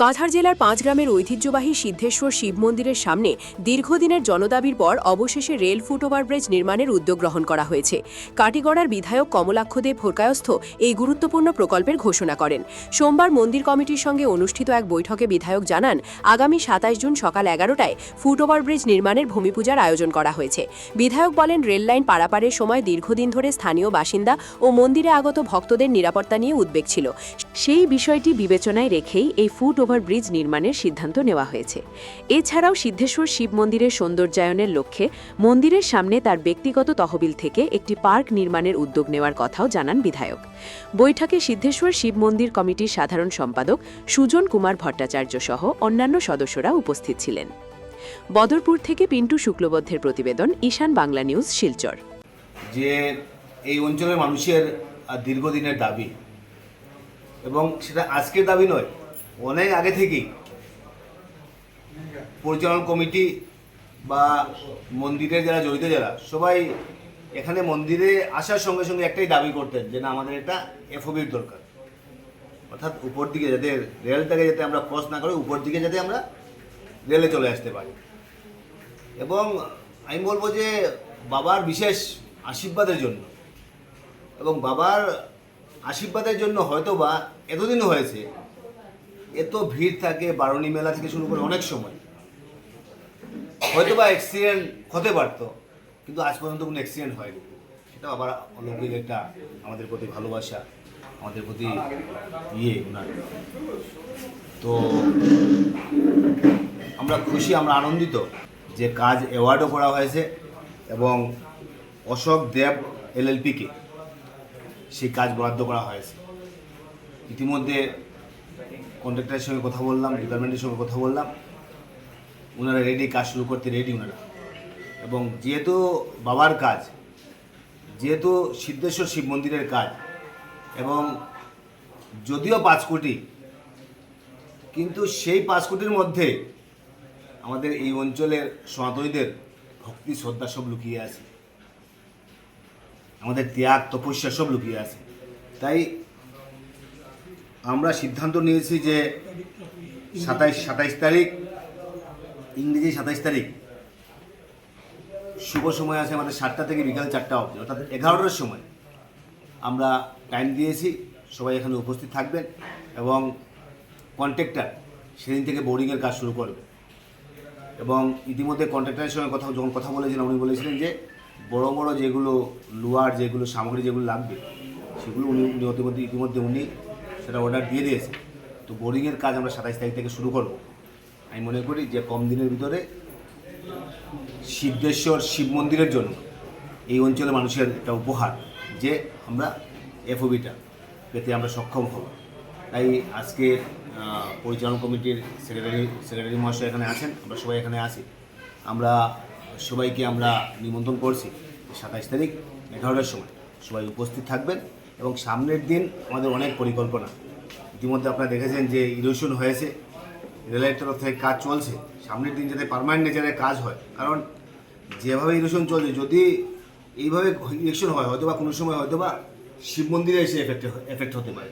কাছাড় জেলার পাঁচগ্রামের ঐতিহ্যবাহী সিদ্ধেশ্বর শিব মন্দিরের সামনে দীর্ঘদিনের জনদাবির পর অবশেষে রেল ফুট ওভারব্রিজ নির্মাণের উদ্যোগ গ্রহণ করা হয়েছে। কাটিগড়ার বিধায়ক কমলাক্ষদেব হোরকায়স্থ এই গুরুত্বপূর্ণ প্রকল্পের ঘোষণা করেন। সোমবার মন্দির কমিটির সঙ্গে অনুষ্ঠিত এক বৈঠকে বিধায়ক জানান, আগামী ২৭ জুন সকাল ১১টায় ফুট ওভারব্রিজ নির্মাণের ভূমিপূজার আয়োজন করা হয়েছে। বিধায়ক বলেন, রেল লাইন পারাপারের সময় দীর্ঘদিন ধরে স্থানীয় বাসিন্দা ও মন্দিরে আগত ভক্তদের নিরাপত্তা নিয়ে উদ্বেগ ছিল। সেই বিষয়টি বিবেচনায় রেখেই এই ফুট ওভারব্রিজ নির্মাণের সিদ্ধান্ত নেওয়া হয়েছে। এছাড়াও সিদ্ধেশ্বর শিব মন্দিরের সৌন্দর্যায়নের লক্ষ্যে মন্দিরের সামনে তার ব্যক্তিগত তহবিল থেকে একটি পার্ক নির্মাণের উদ্যোগ নেওয়ার কথাও জানান বিধায়ক। বৈঠকে সিদ্ধেশ্বর শিব মন্দির কমিটির সাধারণ সম্পাদক সুজন কুমার ভট্টাচার্য সহ অন্যান্য সদস্যরা উপস্থিত ছিলেন। বদরপুর থেকে পিন্টু শুক্লবদ্ধের প্রতিবেদন, ঈশান বাংলা নিউজ, শিলচর। যে এই অঞ্চলের মানুষের দীর্ঘদিনের দাবি, এবং সেটা আজকের দাবি নয়, অনেক আগে থেকেই পরিচালন কমিটি বা মন্দিরের যারা জড়িত যারা সবাই এখানে মন্দিরে আসার সঙ্গে সঙ্গে একটাই দাবি করতেন যে না, আমাদের একটা এফওবির দরকার, অর্থাৎ উপর দিকে যাতে রেলটাকে যাতে আমরা ক্রস না করে উপর দিকে যাতে আমরা রেলে চলে আসতে পারি। এবং আমি বলবো যে বাবার বিশেষ আশীর্বাদের জন্য, এবং বাবার আশীর্বাদের জন্য হয়তো বা এতদিনও হয়েছে, এত ভিড় থাকে বারণী মেলা থেকে শুরু করে অনেক সময় হয়তো বা অ্যাক্সিডেন্ট হতে পারত, কিন্তু আজ পর্যন্ত কোনো অ্যাক্সিডেন্ট হয়নি। এটা আবার অলৌকিক একটা আমাদের প্রতি ভালোবাসা, আমাদের প্রতি ওনার। তো আমরা খুশি, আমরা আনন্দিত যে কাজ অ্যাওয়ার্ডও করা হয়েছে এবং অশোক দেব LLPকে সেই কাজ বরাদ্দ করা হয়েছে। ইতিমধ্যে কন্ট্রাক্টরের সঙ্গে কথা বললাম, ডিপার্টমেন্টের সঙ্গে কথা বললাম, ওনারা রেডি, কাজ শুরু করতে রেডি ওনারা। এবং যেহেতু বাবার কাজ, যেহেতু সিদ্ধেশ্বর শিব মন্দিরের কাজ, এবং যদিও ৫ কোটি, কিন্তু সেই ৫ কোটির মধ্যে আমাদের এই অঞ্চলের সনাতনীদের ভক্তি শ্রদ্ধা সব লুকিয়ে আছে, আমাদের ত্যাগ তপস্যা সব লুকিয়ে আছে। তাই আমরা সিদ্ধান্ত নিয়েছি যে ২৭ তারিখ, ইংরেজি ২৭ তারিখ শুভ সময় আছে আমাদের ৭টা থেকে বিকাল ৪টা অবধি, অর্থাৎ ১১টার সময় আমরা টাইম দিয়েছি। সবাই এখানে উপস্থিত থাকবেন এবং কন্ট্রাক্টর সেদিন থেকে বোর্ডিংয়ের কাজ শুরু করবে। এবং ইতিমধ্যে কন্ট্রাক্টরের সঙ্গে যখন কথা বলেছিলাম, উনি বলেছিলেন যে বড় বড় যেগুলো লোহার যেগুলো সামগ্রী যেগুলো লাগবে সেগুলো উনি ইতিমধ্যে উনি সেটা অর্ডার দিয়ে দিয়েছে। তো বোর্ডিংয়ের কাজ আমরা ২৭ তারিখ থেকে শুরু করব। আমি মনে করি যে কম দিনের ভিতরে সিদ্ধেশ্বর শিব মন্দিরের জন্য এই অঞ্চলের মানুষের একটা উপহার যে আমরা এফওবিটা পেতে আমরা সক্ষম হব। তাই আজকে পরিচালন কমিটির সেক্রেটারি মহাশয় এখানে আছেন, আমরা সবাই এখানে আছি। আমরা সবাইকে আমরা নিমন্ত্রণ করছি ২৭ তারিখ ১১টার সময় সবাই উপস্থিত থাকবেন। এবং সামনের দিন আমাদের অনেক পরিকল্পনা। ইতিমধ্যে আপনারা দেখেছেন যে ইরোশন হয়েছে, রেলের তরফ থেকে কাজ চলছে। সামনের দিন যাতে পার্মানেন্ট নেচারের কাজ হয়, কারণ যেভাবে ইরোশন চলছে, যদি এইভাবে ইলেকশন হয় হয়তো বা কোনো সময় হয়তো বা শিব মন্দিরে এসে এফেক্ট হতে পারে।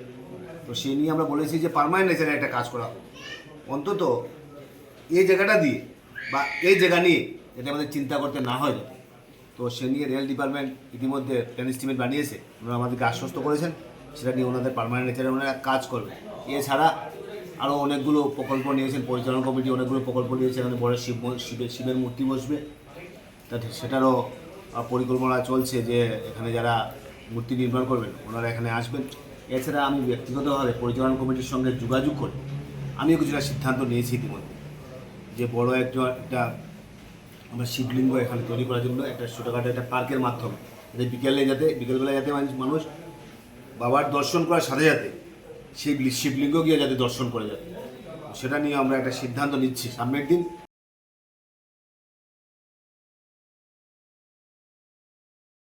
তো সেই নিয়ে আমরা বলেছি যে পার্মানেন্ট নেচারে একটা কাজ করা হোক, অন্তত এই জায়গাটা দিয়ে বা এই জায়গা নিয়ে যাতে আমাদের চিন্তা করতে না হয়। তো সে নিয়ে রেল ডিপার্টমেন্ট ইতিমধ্যে প্ল্যান এস্টিমেট বানিয়েছে, ওনারা আমাদেরকে আশ্বস্ত করেছেন সেটা নিয়ে ওনাদের পার্মানেন্ট নেচারে ওনারা কাজ করবে। এছাড়া আরও অনেকগুলো প্রকল্প নিয়েছেন পরিচালনা কমিটি, অনেকগুলো প্রকল্প নিয়েছে। এখানে বড় শিবের মূর্তি বসবে, তাতে সেটারও পরিকল্পনা চলছে যে এখানে যারা মূর্তি নির্মাণ করবেন ওনারা এখানে আসবেন। এছাড়া আমি ব্যক্তিগতভাবে পরিচালনা কমিটির সঙ্গে যোগাযোগ করে আমিও কিছুটা সিদ্ধান্ত নিয়েছি ইতিমধ্যে যে বড় একটা আমরা শিবলিঙ্গ এখানে তৈরি করার জন্য একটা ছোটোখাটো একটা পার্কের মাধ্যমে যাতে বিকেলবেলায় যাতে মানুষ বাবার দর্শন করার সাথে সাথে সেই শিবলিঙ্গ গিয়ে যাতে দর্শন করে যাবে, সেটা নিয়ে আমরা একটা সিদ্ধান্ত নিচ্ছি। সামনের দিন